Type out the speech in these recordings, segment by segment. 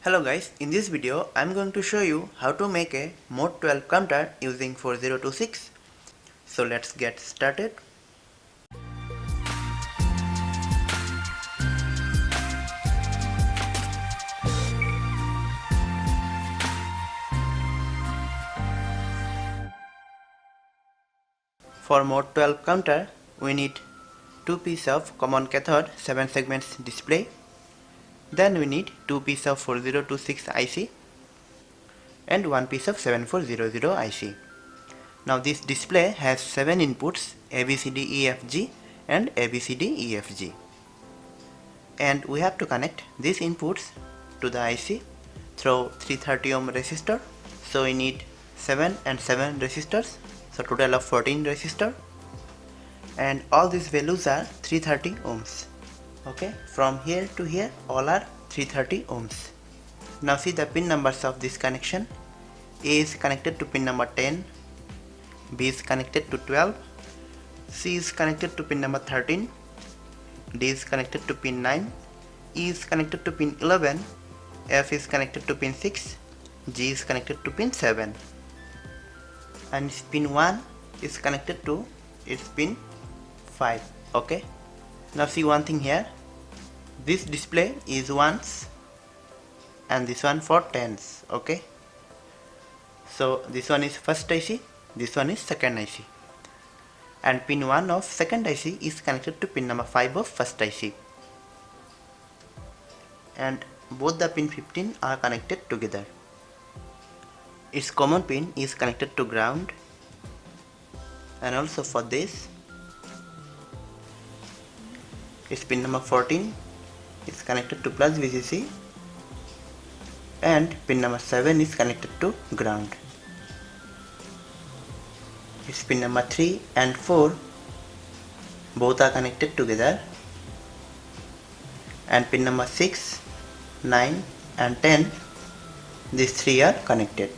Hello guys, in this video I am going to show you how to make a mode 12 counter using 4026. So let's get started. For mode 12 counter we need 2 pieces of common cathode 7 segments display. Then we need 2 pieces of 4026 IC and 1 piece of 7400 IC. Now this display has 7 inputs ABCDEFG and ABCDEFG. And we have to connect these inputs to the IC through 330 ohm resistor. So we need 7 and 7 resistors, so total of 14 resistor, and all these values are 330 ohms. Okay, from here to here all are 330 ohms. Now see the pin numbers of this connection. A is connected to pin number 10, B is connected to 12, C is connected to pin number 13, D is connected to pin 9, E is connected to pin 11, F is connected to pin 6, G is connected to pin 7, and pin 1 is connected to its pin 5. Okay, now see one thing here, this display is ones and this one for tens. Okay, so this one is first IC, this one is second IC, and pin 1 of second IC is connected to pin number 5 of first IC, and both the pin 15 are connected together. Its common pin is connected to ground, and also for this its pin number 14 is connected to plus VCC, and pin number 7 is connected to ground. Its pin number 3 and 4 both are connected together, and pin number 6, 9 and 10, these 3 are connected.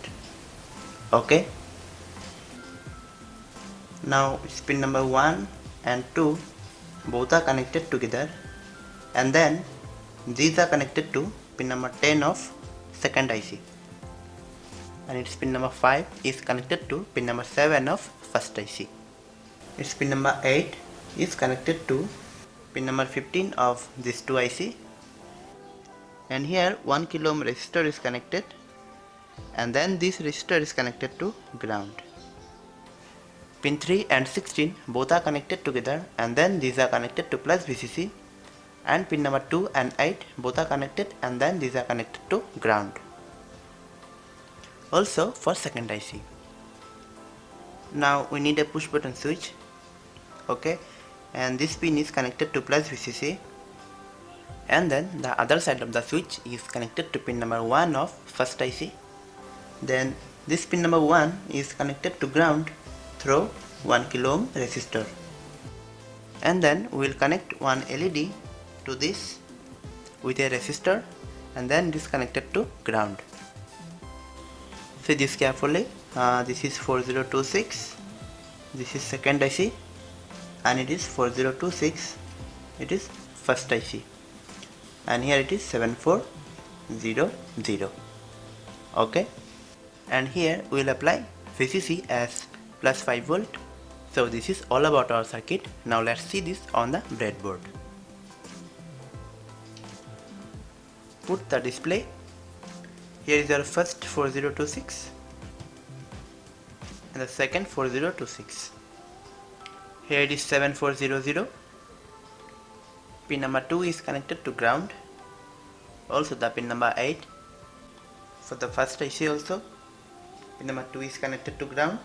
Okay, now its pin number 1 and 2 both are connected together, and then these are connected to pin number 10 of second IC, and its pin number 5 is connected to pin number 7 of first IC. Its pin number 8 is connected to pin number 15 of this 2 IC, and here 1 kilo ohm resistor is connected, and then this resistor is connected to ground. Pin 3 and 16 both are connected together, and then these are connected to plus VCC, and pin number 2 and 8 both are connected, and then these are connected to ground. Also for second IC. Now we need a push button switch. Okay, and this pin is connected to plus VCC, and then the other side of the switch is connected to pin number 1 of first IC. Then this pin number 1 is connected to ground through 1 kilo ohm resistor, and then we will connect one LED to this with a resistor, and then this connected to ground. See this carefully, this is 4026, this is second IC, and it is 4026, it is first IC, and here it is 7400. Okay, and here we will apply VCC as plus 5 volt. So this is all about our circuit. Now let's see this on the breadboard. Put the display. Here is your first 4026 and the second 4026. Here it is 7400. Pin number 2 is connected to ground. Also the pin number 8. For the first IC also, pin number 2 is connected to ground,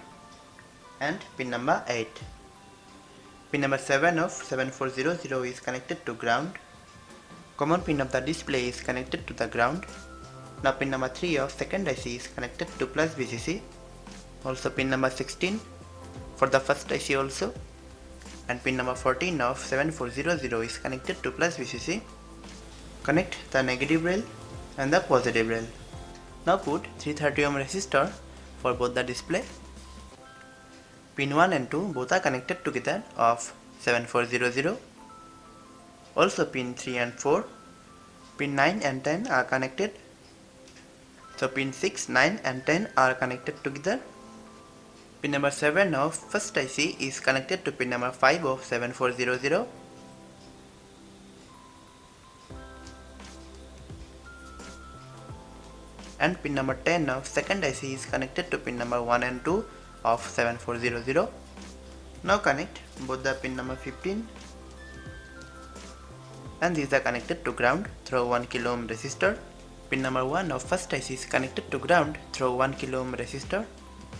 and pin number 8. Pin number 7 of 7400 is connected to ground. Common pin of the display is connected to the ground. Now pin number 3 of second IC is connected to plus VCC. Also pin number 16 for the first IC also, and pin number 14 of 7400 is connected to plus VCC. Connect the negative rail and the positive rail. Now put 330 ohm resistor for both the display. Pin 1 and 2 both are connected together of 7400. Also pin 3 and 4, pin 9 and 10 are connected, So pin 6, 9 and 10 are connected together. Pin number 7 of first IC is connected to pin number 5 of 7400. And pin number 10 of second IC is connected to pin number 1 and 2 of 7400. Now connect both the pin number 15 and these are connected to ground through 1 kilo ohm resistor. Pin number 1 of first IC is connected to ground through 1 kilo ohm resistor.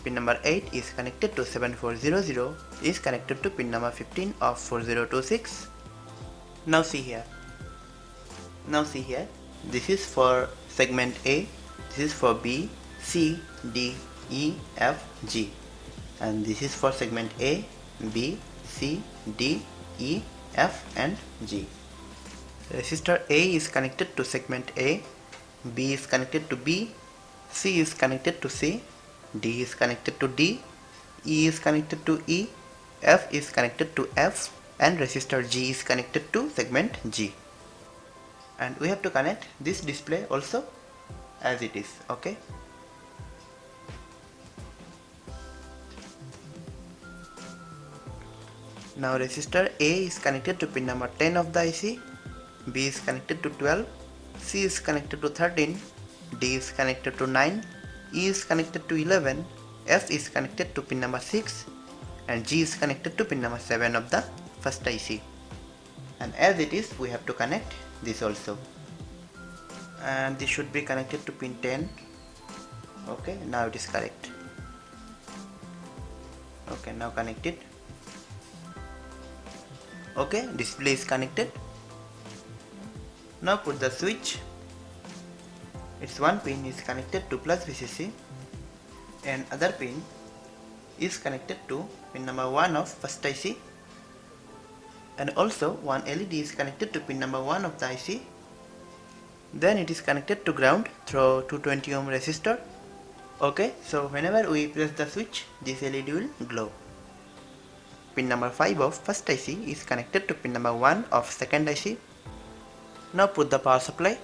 Pin number 8 is connected to 7400 is connected to pin number 15 of 4026. Now see here. This is for segment A, this is for B, C, D, E, F, G, and this is for segment A, B, C, D, E, F and G. Resistor A is connected to segment A, B is connected to B, C is connected to C, D is connected to D, E is connected to E, F is connected to F and resistor G is connected to segment G. And we have to connect this display also as it is, okay? Now resistor A is connected to pin number 10 of the IC, B is connected to 12, C is connected to 13, D is connected to 9, E is connected to 11, F is connected to pin number 6 and G is connected to pin number 7 of the first IC. And as it is, we have to connect this also. And this should be connected to pin 10. Okay, now it is correct. Okay, now connected. Okay, display is connected. Now put the switch. Its one pin is connected to plus VCC and other pin is connected to pin number 1 of first IC, and also one LED is connected to pin number 1 of the IC. Then it is connected to ground through 220 ohm resistor. Okay, so whenever we press the switch, this LED will glow. Pin number 5 of first IC is connected to pin number 1 of second IC. Now put the power supply.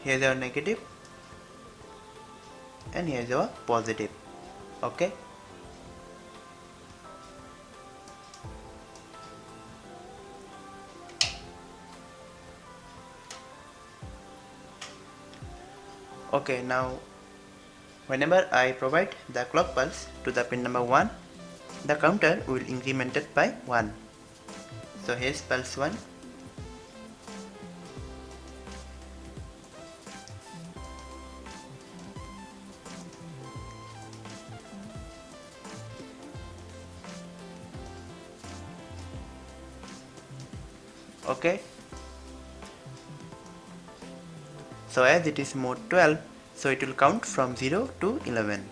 Here is our negative and here is our positive. Okay. Okay, now whenever I provide the clock pulse to the pin number 1, the counter will increment it by 1. So here is pulse 1. Okay. So as it is mode 12, so it will count from 0 to 11.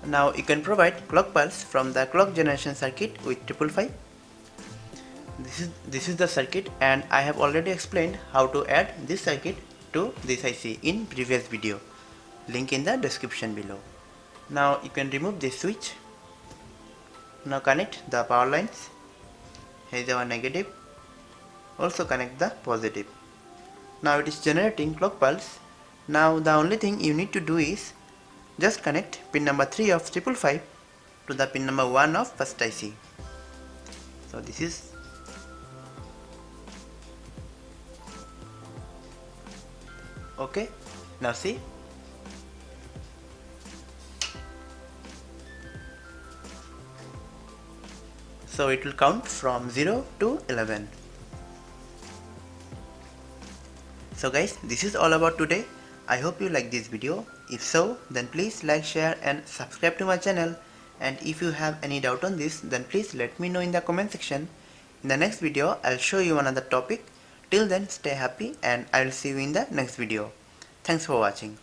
Now you can provide clock pulse from the clock generation circuit with 555. This is the circuit, and I have already explained how to add this circuit to this IC in previous video. Link in the description below. Now you can remove this switch. Now connect the power lines. Here is our negative. Also connect the positive. Now it is generating clock pulse. Now the only thing you need to do is just connect pin number 3 of 555 to the pin number 1 of first IC. So this is okay. Now see. So it will count from 0 to 11. So guys, this is all about today. I hope you like this video. If so, then please like, share and subscribe to my channel. And if you have any doubt on this, then please let me know in the comment section. In the next video, I'll show you another topic. Till then, stay happy and I will see you in the next video. Thanks for watching.